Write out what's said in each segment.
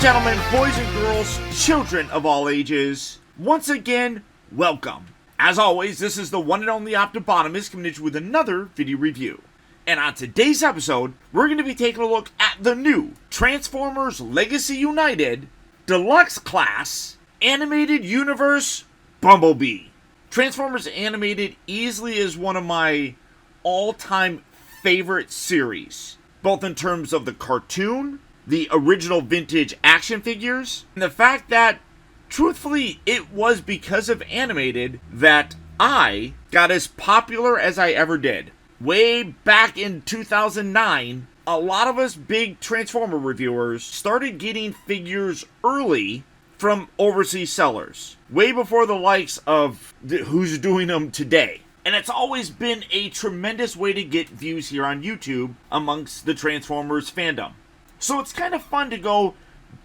gentlemen, boys and girls, children of all ages, once again, welcome. As always, this is the one and only Optibotimus coming at you with another video review. And on today's episode, we're going to be taking a look at the new Transformers Legacy United Deluxe Class Animated Universe Bumblebee. Transformers Animated easily is one of my all-time favorite series, both in terms of the cartoon, the original vintage action figures, and the fact that, truthfully, it was because of Animated that I got as popular as I ever did. Way back in 2009, a lot of us big Transformer reviewers started getting figures early from overseas sellers, way before the likes of who's doing them today. And it's always been a tremendous way to get views here on YouTube amongst the Transformers fandom. So it's kind of fun to go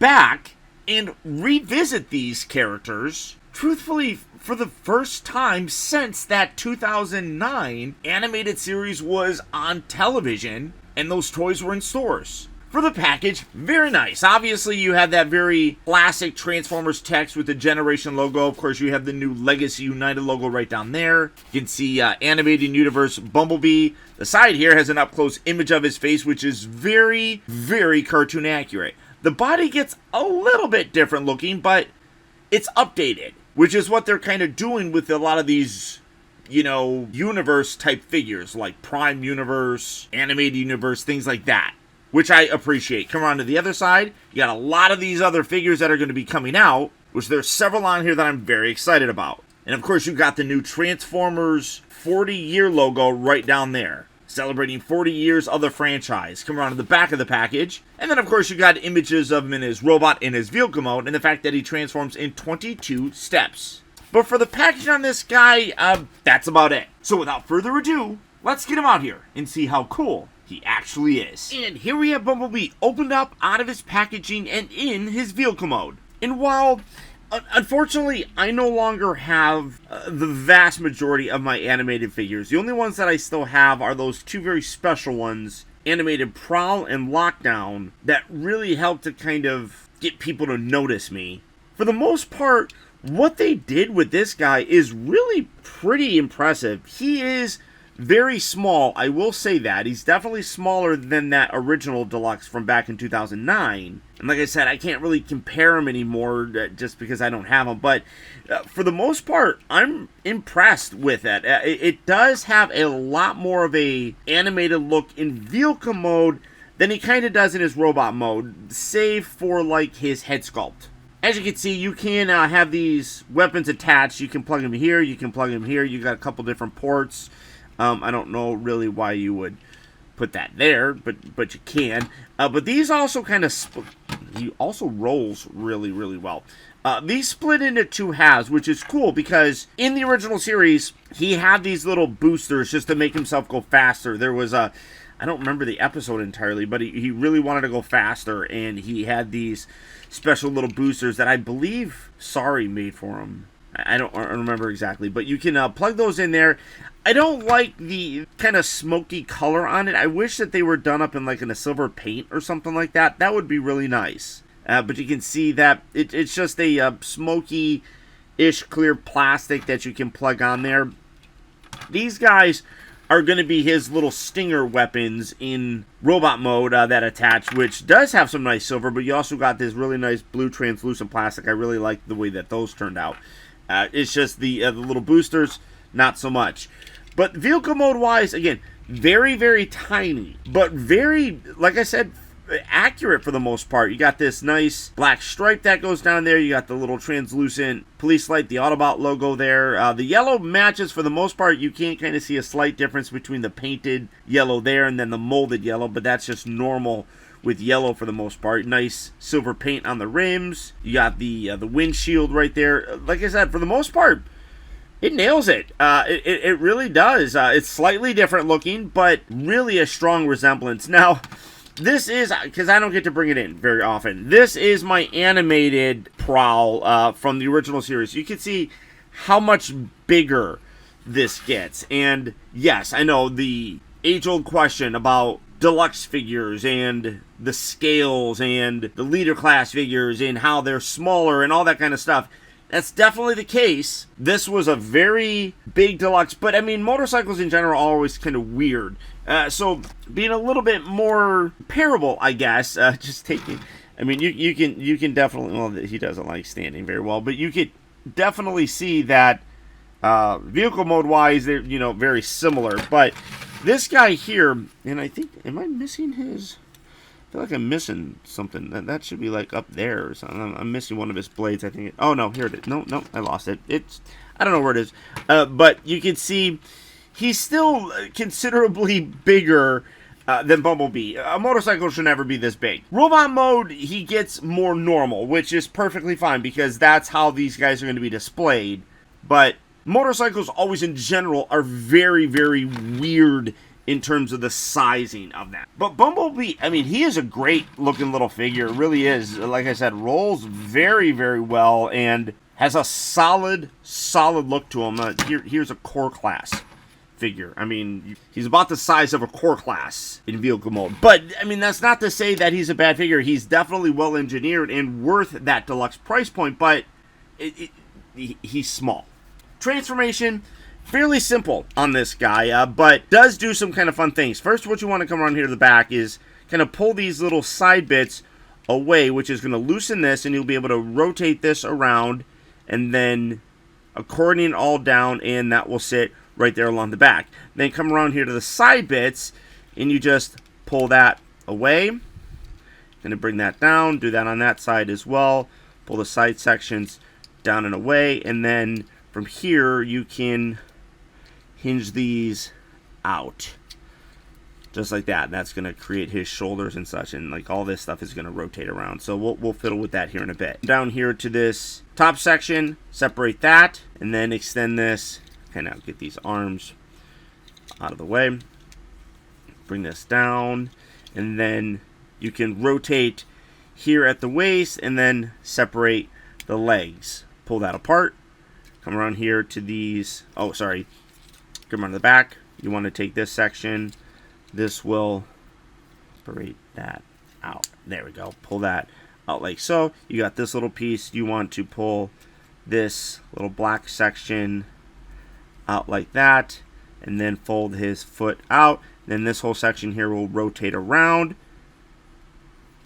back and revisit these characters, truthfully, for the first time since that 2009 animated series was on television and those toys were in stores. For the package, very nice. Obviously, you have that very classic Transformers text with the Generation logo. Of course, you have the new Legacy United logo right down there. You can see Animated Universe Bumblebee. The side here has an up-close image of his face, which is very, very cartoon accurate. The body gets a little bit different looking, but it's updated, which is what they're kind of doing with a lot of these, you know, universe-type figures, like Prime Universe, Animated Universe, things like that, which I appreciate. Come around to the other side, you got a lot of these other figures that are going to be coming out, which there's several on here that I'm very excited about. And of course, you got the new Transformers 40-year logo right down there, celebrating 40 years of the franchise. Come around to the back of the package. And then, of course, you got images of him in his robot in his vehicle mode, and the fact that he transforms in 22 steps. But for the package on this guy, that's about it. So without further ado, let's get him out here and see how cool he actually is. And here we have Bumblebee opened up out of his packaging and in his vehicle mode. And while, unfortunately, I no longer have the vast majority of my animated figures, the only ones that I still have are those two very special ones, Animated Prowl and Lockdown, that really help to kind of get people to notice me. For the most part, what they did with this guy is really pretty impressive. He is very small, I will say that. He's definitely smaller than that original Deluxe from back in 2009. And like I said, I can't really compare him anymore just because I don't have him. But for the most part, I'm impressed with it. It does have a lot more of a animated look in vehicle mode than he kind of does in his robot mode, save for like his head sculpt. As you can see, you can have these weapons attached. You can plug them here, you can plug them here. You got a couple different ports. I don't know really why you would put that there, but you can. But these also kind of he also rolls really, really well. These split into two halves, which is cool because in the original series, he had these little boosters just to make himself go faster. There was I don't remember the episode entirely, but he really wanted to go faster, and he had these special little boosters that I believe Sorry made for him. I don't remember exactly, but you can plug those in there. I don't like the kind of smoky color on it. I wish that they were done up in like in a silver paint or something like that. That would be really nice. But you can see that it's just a smoky-ish clear plastic that you can plug on there. These guys are going to be his little stinger weapons in robot mode that attach, which does have some nice silver, but you also got this really nice blue translucent plastic. I really like the way that those turned out. It's just the little boosters, not so much. But vehicle mode wise, again, very, very tiny, but very, like I said, accurate for the most part. You got this nice black stripe that goes down there. You got the little translucent police light, the Autobot logo there. The yellow matches for the most part. You can kind of see a slight difference between the painted yellow there and then the molded yellow, but that's just normal with yellow for the most part. Nice silver paint on the rims. You got the windshield right there. Like I said, for the most part, it nails it. It really does. It's slightly different looking, but really a strong resemblance. Now, this is, because I don't get to bring it in very often, this is my animated Prowl from the original series. You can see how much bigger this gets. And yes, I know the age-old question about deluxe figures and the scales and the leader class figures and how they're smaller and all that kind of stuff. That's definitely the case. This was a very big deluxe, but I mean, motorcycles in general are always kind of weird. So being a little bit more comparable, I guess, just taking, I mean, you can definitely, well, he doesn't like standing very well, but you could definitely see that vehicle mode wise, they're, you know, very similar. But this guy here, and I think, am I missing his? I feel like I'm missing something. That should be like up there or something. I'm missing one of his blades, I think. Oh, no, here it is. No, I lost it. I don't know where it is. But you can see he's still considerably bigger than Bumblebee. A motorcycle should never be this big. Robot mode, he gets more normal, which is perfectly fine because that's how these guys are going to be displayed. But motorcycles always in general are very, very weird in terms of the sizing of that. But Bumblebee, I mean, he is a great looking little figure. It really is. Like I said, rolls very, very well and has a solid look to him. Here's a core class figure. I mean, he's about the size of a core class in vehicle mode. But, I mean, that's not to say that he's a bad figure. He's definitely well engineered and worth that deluxe price point, but he's small. Transformation, fairly simple on this guy, but does do some kind of fun things. First, what you want to come around here to the back is kind of pull these little side bits away, which is going to loosen this, and you'll be able to rotate this around and then accordion all down, and that will sit right there along the back. Then come around here to the side bits, and you just pull that away. Going to bring that down, do that on that side as well. Pull the side sections down and away, and then from here you can hinge these out just like that. That's going to create his shoulders and such, and like all this stuff is going to rotate around. So we'll fiddle with that here in a bit. Down here to this top section, separate that, and then extend this, kind of get these arms out of the way, bring this down, and then you can rotate here at the waist and then separate the legs. Pull that apart, come around here to these, oh sorry, come around the back. You want to take this section, this will separate that out. There we go. Pull that out like so. You got this little piece. You want to pull this little black section out like that, and then fold his foot out. Then this whole section here will rotate around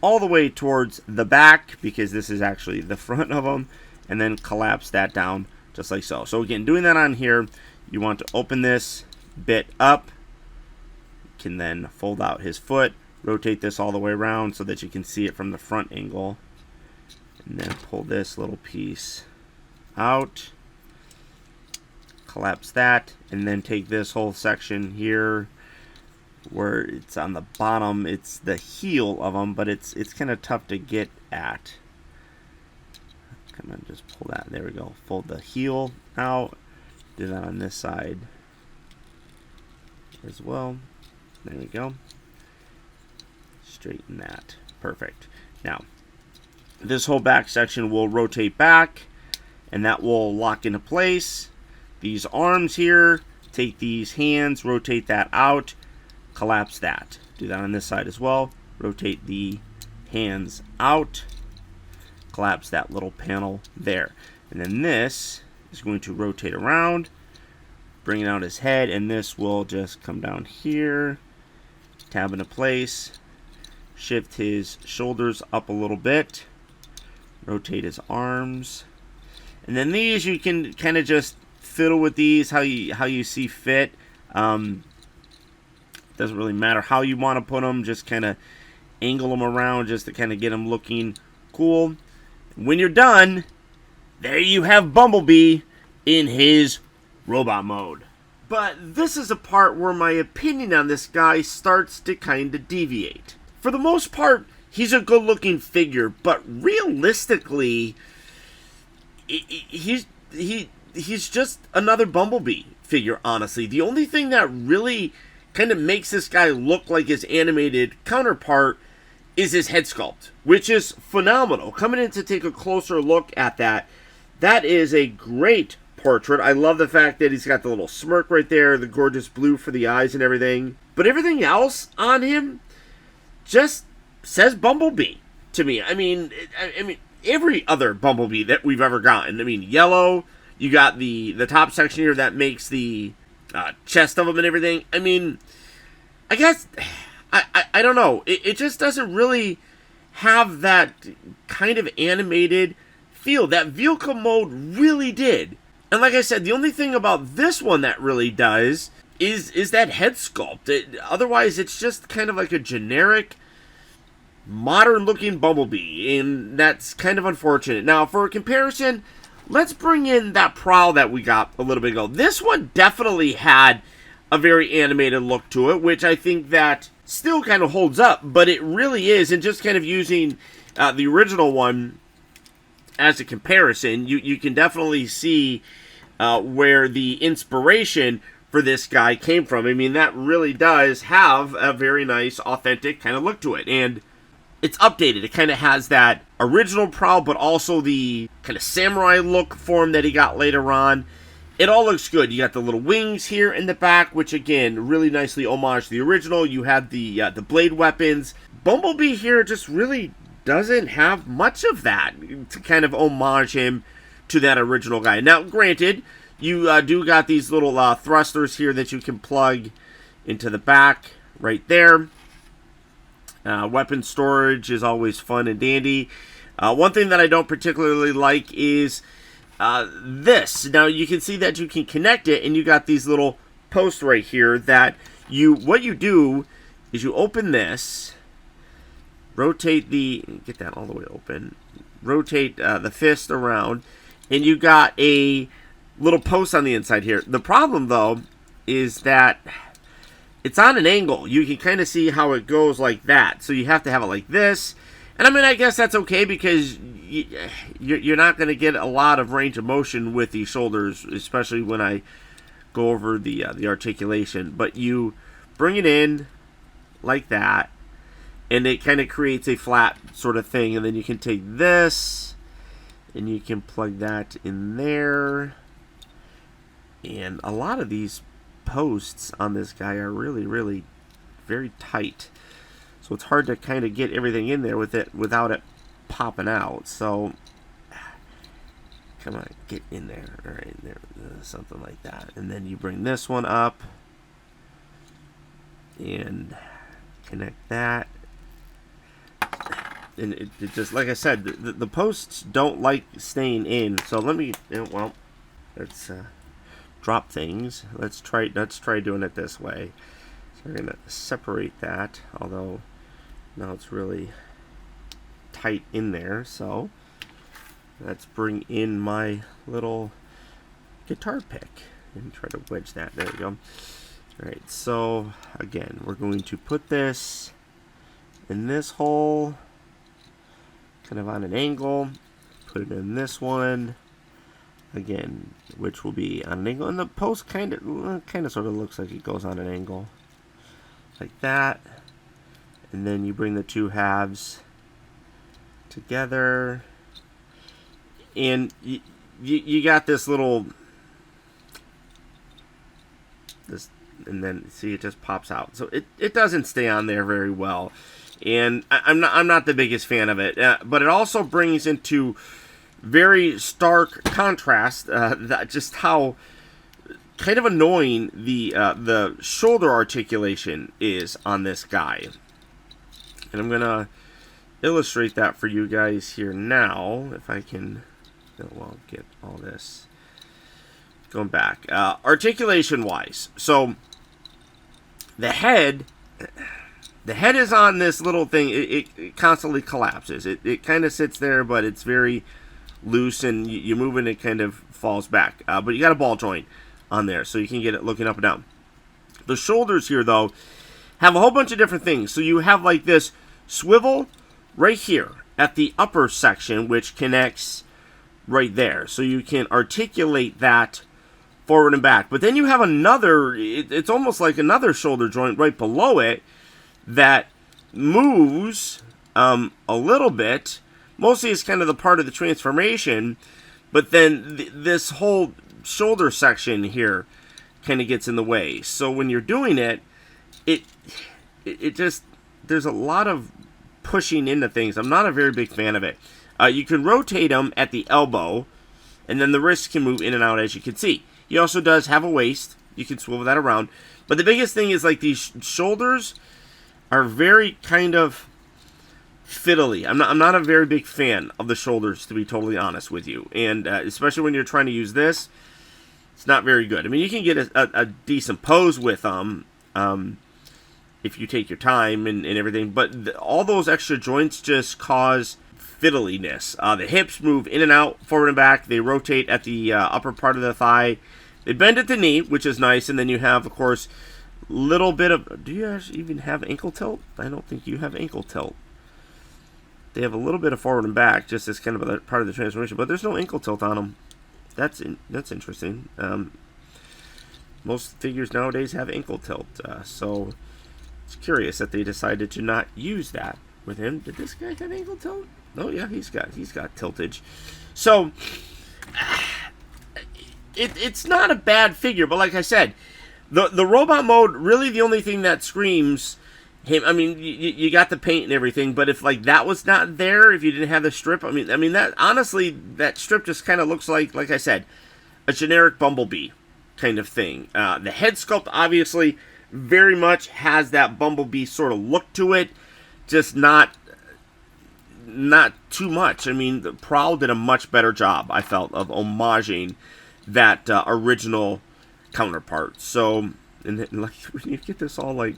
all the way towards the back, because this is actually the front of them, and then collapse that down just like so. So again, doing that on here, you want to open this bit up. You can then fold out his foot, rotate this all the way around so that you can see it from the front angle, and then pull this little piece out, collapse that, and then take this whole section here where it's on the bottom. It's the heel of them, but it's kind of tough to get at. Come on, just pull that. There we go. Fold the heel out. Do that on this side as well. There we go. Straighten that. Perfect. Now, this whole back section will rotate back, and that will lock into place. These arms here, take these hands, rotate that out, collapse that. Do that on this side as well. Rotate the hands out, collapse that little panel there. And then this is going to rotate around, bring out his head, and this will just come down here, tab into place, shift his shoulders up a little bit, rotate his arms, and then these you can kind of just fiddle with these how you see fit. Doesn't really matter how you want to put them, just kind of angle them around just to kind of get them looking cool. When you're done, there you have Bumblebee in his robot mode. But this is a part where my opinion on this guy starts to kind of deviate. For the most part, he's a good looking figure, but realistically, he's just another Bumblebee figure, honestly. The only thing that really kind of makes this guy look like his animated counterpart is his head sculpt, which is phenomenal. Coming in to take a closer look at that, that is a great portrait. I love the fact that he's got the little smirk right there, the gorgeous blue for the eyes and everything. But everything else on him just says Bumblebee to me. I mean, every other Bumblebee that we've ever gotten. I mean, yellow. You got the top section here that makes the chest of them and everything. I mean, I guess I don't know. It just doesn't really have that kind of animated feel that vehicle mode really did. And like I said, the only thing about this one that really does is that head sculpt. Otherwise, it's just kind of like a generic, modern-looking Bumblebee, and that's kind of unfortunate. Now, for a comparison, let's bring in that prowl that we got a little bit ago. This one definitely had a very animated look to it, which I think that still kind of holds up, but it really is, and just kind of using the original one as a comparison, you can definitely see where the inspiration for this guy came from. I mean, that really does have a very nice, authentic kind of look to it. And it's updated. It kind of has that original prowl, but also the kind of samurai look form that he got later on. It all looks good. You got the little wings here in the back, which again, really nicely homage the original. You have the blade weapons. Bumblebee here just really doesn't have much of that to kind of homage him to that original guy. Now, granted, you do got these little thrusters here that you can plug into the back right there. Weapon storage is always fun and dandy. One thing that I don't particularly like is this. Now, you can see that you can connect it, and you got these little posts right here that what you do is you open this, rotate get that all the way open, rotate the fist around, and you got a little post on the inside here. The problem, though, is that it's on an angle. You can kind of see how it goes like that. So you have to have it like this. And I mean, I guess that's okay because you're not going to get a lot of range of motion with these shoulders, especially when I go over the articulation. But you bring it in like that, and it kind of creates a flat sort of thing. And then you can take this, and you can plug that in there. And a lot of these posts on this guy are really, really very tight. So it's hard to kind of get everything in there with it without it popping out. So, come on, get in there. All right, there, something like that. And then you bring this one up and connect that. And it just, like I said, the posts don't like staying in. So let me, well, let's drop things. Let's try doing it this way. So we're gonna separate that, although now it's really tight in there. So let's bring in my little guitar pick and try to wedge that. There we go. Alright, so again, we're going to put this in this hole, kind of on an angle, put it in this one again, which will be on an angle, and the post kind of sort of looks like it goes on an angle like that. And then you bring the two halves together, and you got this little and then see, it just pops out. So it doesn't stay on there very well, and I'm not the biggest fan of it. But it also brings into very stark contrast that just how kind of annoying the shoulder articulation is on this guy. And I'm gonna illustrate that for you guys here now, if I can, well, get all this going back. Articulation wise, so the head is on this little thing. It constantly collapses. It kind of sits there, but it's very loose, and you move it and it kind of falls back. But you got a ball joint on there, so you can get it looking up and down. The shoulders here, though, have a whole bunch of different things. So you have like this swivel right here at the upper section, which connects right there. So you can articulate that forward and back. But then you have another, it's almost like another shoulder joint right below it that moves a little bit. Mostly it's kind of the part of the transformation, but then this whole shoulder section here kind of gets in the way. So when you're doing it, it just, there's a lot of pushing into things. I'm not a very big fan of it. You can rotate him at the elbow, and then the wrist can move in and out, as you can see. He also does have a waist. You can swivel that around. But the biggest thing is, like, these shoulders are very kind of fiddly. I'm not a very big fan of the shoulders, to be totally honest with you. And especially when you're trying to use this, it's not very good. I mean, you can get a decent pose with them if you take your time and everything. But all those extra joints just cause fiddliness. The hips move in and out, forward and back. They rotate at the upper part of the thigh. They bend at the knee, which is nice. And then you have, of course, little bit of... Do you actually even have ankle tilt? I don't think you have ankle tilt. They have a little bit of forward and back, just as kind of a part of the transformation. But there's no ankle tilt on them. That's interesting. Most figures nowadays have ankle tilt. So it's curious that they decided to not use that with him. Did this guy have ankle tilt? Oh yeah, he's got tiltage. So it's not a bad figure, but like I said, the robot mode, really the only thing that screams him. I mean, you got the paint and everything, but if like that was not there, if you didn't have the strip, I mean that honestly, that strip just kind of looks like I said, a generic Bumblebee kind of thing. The head sculpt obviously very much has that Bumblebee sort of look to it, just not too much. I mean, Prowl did a much better job, I felt, of homaging that original counterpart. So, and then, like, when you get this all like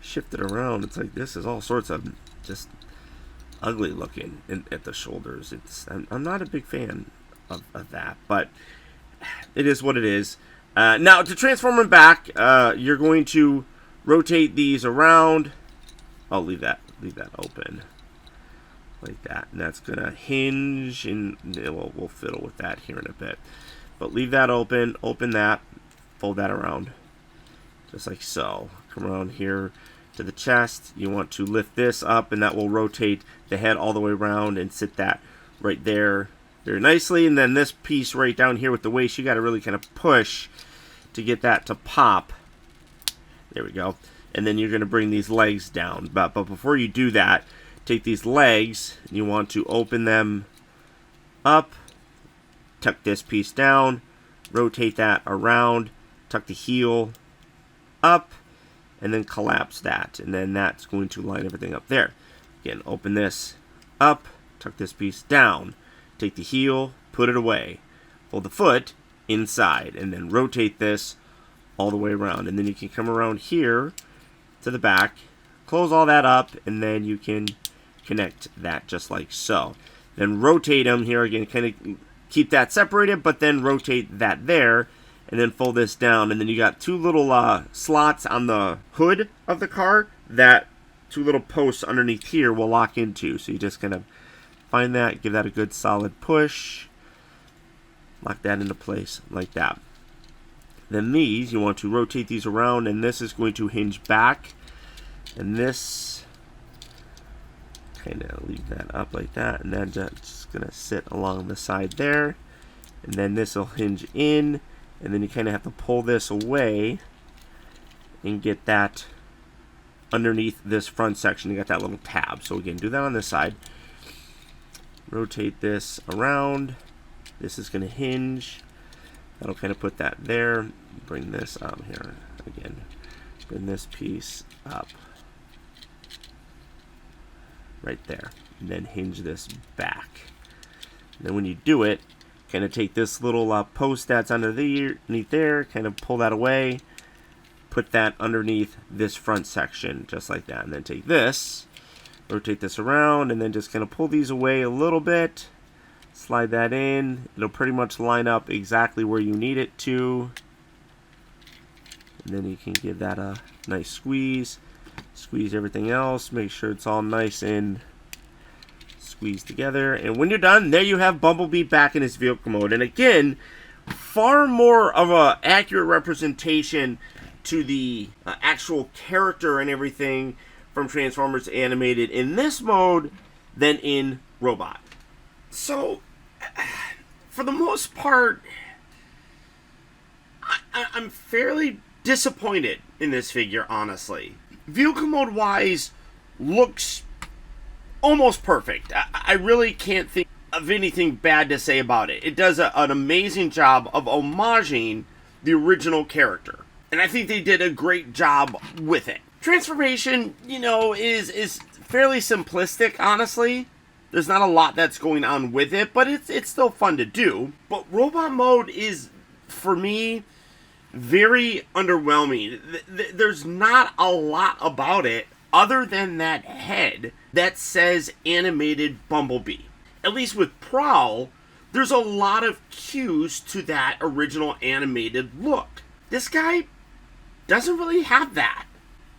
shifted around, it's like this is all sorts of just ugly looking at the shoulders. I'm not a big fan of that, but it is what it is. Now, to transform him back, you're going to rotate these around. I'll leave that open like that, and that's gonna hinge, and we'll fiddle with that here in a bit. But leave that open that, fold that around, just like so. Come around here to the chest. You want to lift this up, and that will rotate the head all the way around and sit that right there very nicely. And then this piece right down here with the waist, you got to really kind of push to get that to pop. There we go. And then you're going to bring these legs down. But before you do that, take these legs, and you want to open them up, tuck this piece down, rotate that around, tuck the heel up, and then collapse that. And then that's going to line everything up there. Again, open this up, tuck this piece down, take the heel, put it away, fold the foot inside, and then rotate this all the way around. And then you can come around here to the back, close all that up, and then you can connect that just like so. Then rotate them here again, kind of keep that separated, but then rotate that there, and then fold this down. And then you got two little slots on the hood of the car that two little posts underneath here will lock into. So you just kind of find that, give that a good solid push, lock that into place like that. Then these, you want to rotate these around, and this is going to hinge back, and this kind of leave that up like that, and then just gonna sit along the side there, and then this will hinge in, and then you kind of have to pull this away and get that underneath this front section. You got that little tab. So again, do that on this side, rotate this around, this is going to hinge, that'll kind of put that there, bring this up here again, bring this piece up right there, and then hinge this back. And then when you do it, kind of take this little post that's underneath there, kind of pull that away, put that underneath this front section, just like that. And then take this, rotate this around, and then just kind of pull these away a little bit, slide that in. It'll pretty much line up exactly where you need it to. And then you can give that a nice squeeze. Squeeze everything else, make sure it's all nice and squeezed together. And when you're done, there you have Bumblebee back in his vehicle mode. And again, far more of a accurate representation to the actual character and everything from Transformers Animated in this mode than in Robot. So, for the most part, I'm fairly disappointed in this figure, honestly. Vehicle mode wise, looks almost perfect. I really can't think of anything bad to say about it. It does an amazing job of homaging the original character, and I think they did a great job with it. Transformation, is fairly simplistic, honestly. There's not a lot that's going on with it, but it's still fun to do. But robot mode is, for me, very underwhelming. There's not a lot about it other than that head that says animated Bumblebee. At least with Prowl, there's a lot of cues to that original animated look. This guy doesn't really have that.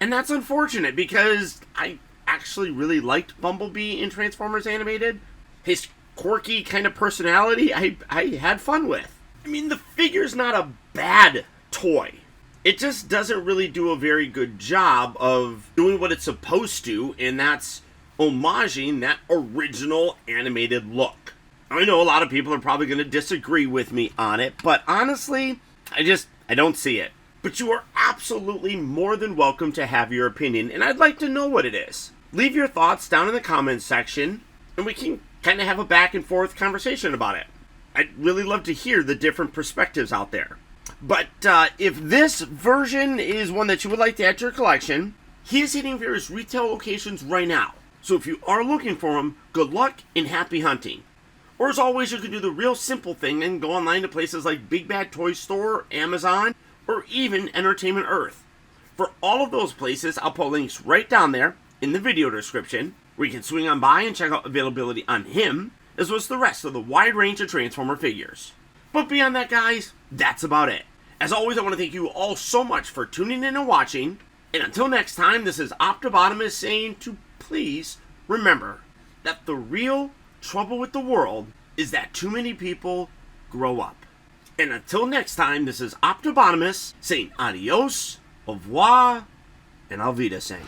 And that's unfortunate because I actually really liked Bumblebee in Transformers Animated. His quirky kind of personality I had fun with. I mean, the figure's not a bad toy. It just doesn't really do a very good job of doing what it's supposed to, and that's homaging that original animated look. I know a lot of people are probably going to disagree with me on it, but honestly, I don't see it. But you are absolutely more than welcome to have your opinion, and I'd like to know what it is. Leave your thoughts down in the comments section, and we can kind of have a back and forth conversation about it. I'd really love to hear the different perspectives out there. But if this version is one that you would like to add to your collection, he is hitting various retail locations right now. So if you are looking for him, good luck and happy hunting. Or as always, you can do the real simple thing and go online to places like Big Bad Toy Store, Amazon, or even Entertainment Earth. For all of those places, I'll put links right down there in the video description, where you can swing on by and check out availability on him, as well as the rest of the wide range of Transformer figures. But beyond that, guys, that's about it. As always, I want to thank you all so much for tuning in and watching, and until next time, this is Optibotimus saying to please remember that the real trouble with the world is that too many people grow up. And until next time, this is Optibotimus saying adios, au revoir, and auf Wiedersehen.